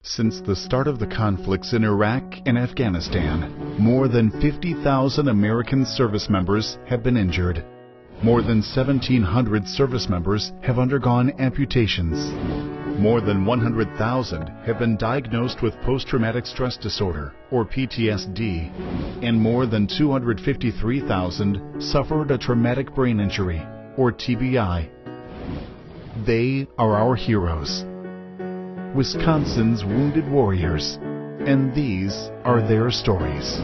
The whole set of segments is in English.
Since the start of the conflicts in Iraq and Afghanistan, more than 50,000 American service members have been injured. More than 1,700 service members have undergone amputations. More than 100,000 have been diagnosed with post-traumatic stress disorder, or PTSD, and more than 253,000 suffered a traumatic brain injury, or TBI. They are our heroes, Wisconsin's wounded warriors, and these are their stories.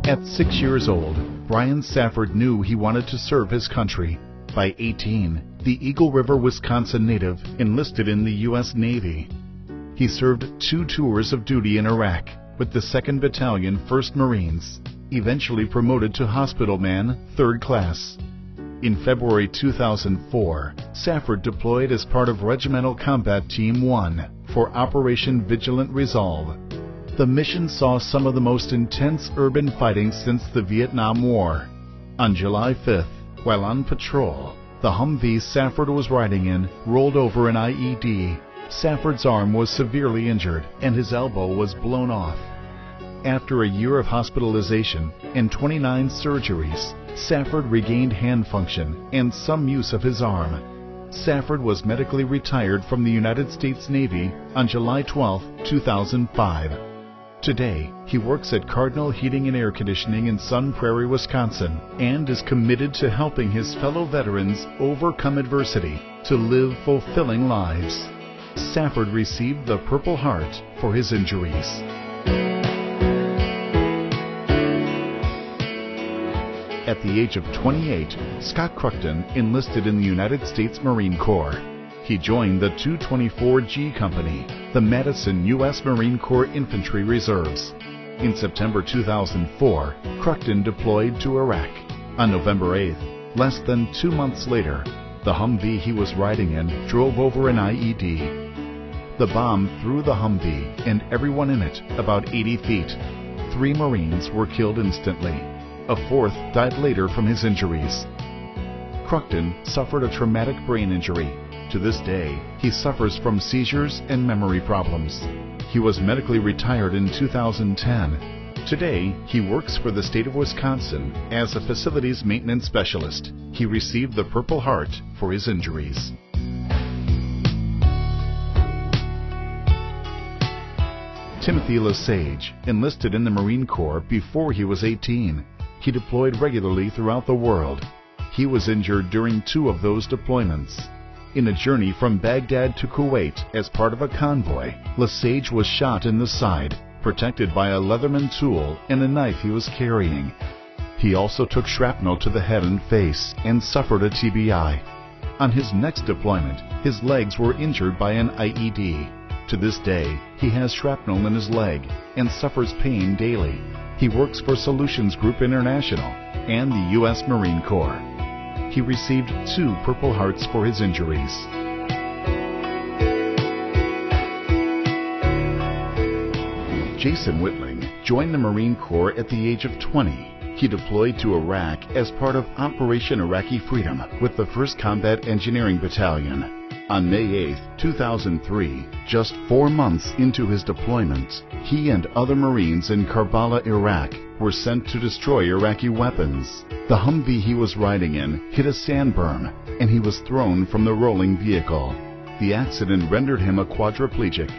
At 6 years old, Brian Safford knew he wanted to serve his country. By 18, the Eagle River, Wisconsin native enlisted in the U.S. Navy. He served 2 tours of duty in Iraq with the 2nd Battalion, 1st Marines, eventually promoted to hospital man, 3rd class. In February 2004, Safford deployed as part of Regimental Combat Team 1 for Operation Vigilant Resolve. The mission saw some of the most intense urban fighting since the Vietnam War. On July 5th, while on patrol, the Humvee Safford was riding in rolled over an IED. Safford's arm was severely injured and his elbow was blown off. After a year of hospitalization and 29 surgeries, Safford regained hand function and some use of his arm. Safford was medically retired from the United States Navy on July 12, 2005. Today, he works at Cardinal Heating and Air Conditioning in Sun Prairie, Wisconsin, and is committed to helping his fellow veterans overcome adversity to live fulfilling lives. Safford received the Purple Heart for his injuries. At the age of 28, Scott Cruckton enlisted in the United States Marine Corps. He joined the 224G Company, the Madison U.S. Marine Corps Infantry Reserves. In September 2004, Cruckton deployed to Iraq. On November 8th, less than 2 months later, the Humvee he was riding in drove over an IED. The bomb threw the Humvee and everyone in it about 80 feet. 3 Marines were killed instantly. A 4th died later from his injuries. Cruckton suffered a traumatic brain injury. To this day, he suffers from seizures and memory problems. He was medically retired in 2010. Today, he works for the state of Wisconsin as a facilities maintenance specialist. He received the Purple Heart for his injuries. Timothy Lesage enlisted in the Marine Corps before he was 18. He deployed regularly throughout the world. He was injured during 2 of those deployments. In a journey from Baghdad to Kuwait as part of a convoy, Lesage was shot in the side, protected by a Leatherman tool and a knife he was carrying. He also took shrapnel to the head and face and suffered a TBI. On his next deployment, his legs were injured by an IED. To this day, he has shrapnel in his leg and suffers pain daily. He works for Solutions Group International and the U.S. Marine Corps. He received 2 Purple Hearts for his injuries. Jason Whitling joined the Marine Corps at the age of 20. He deployed to Iraq as part of Operation Iraqi Freedom with the 1st Combat Engineering Battalion. On May 8, 2003, just 4 months into his deployment, he and other Marines in Karbala, Iraq, were sent to destroy Iraqi weapons. The Humvee he was riding in hit a sand berm, and he was thrown from the rolling vehicle. The accident rendered him a quadriplegic.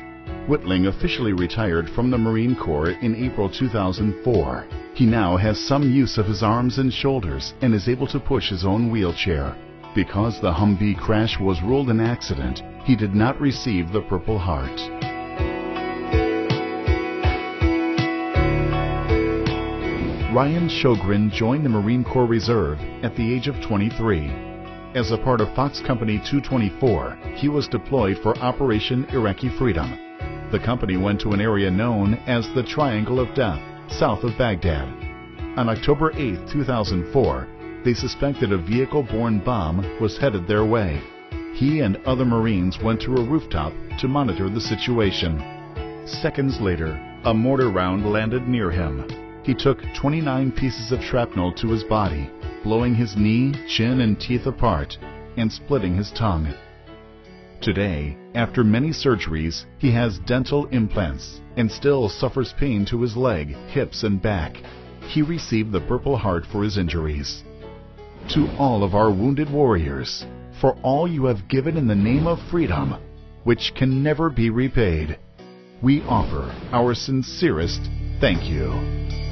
Whitling officially retired from the Marine Corps in April 2004. He now has some use of his arms and shoulders and is able to push his own wheelchair. Because the Humvee crash was ruled an accident, he did not receive the Purple Heart. Ryan Sjogren joined the Marine Corps Reserve at the age of 23. As a part of Fox Company 224, he was deployed for Operation Iraqi Freedom. The company went to an area known as the Triangle of Death, south of Baghdad. On October 8, 2004, they suspected a vehicle-borne bomb was headed their way. He and other Marines went to a rooftop to monitor the situation. Seconds later, a mortar round landed near him. He took 29 pieces of shrapnel to his body, blowing his knee, chin, and teeth apart, and splitting his tongue. Today, after many surgeries, he has dental implants and still suffers pain to his leg, hips, and back. He received the Purple Heart for his injuries. To all of our wounded warriors, for all you have given in the name of freedom, which can never be repaid, we offer our sincerest thank you.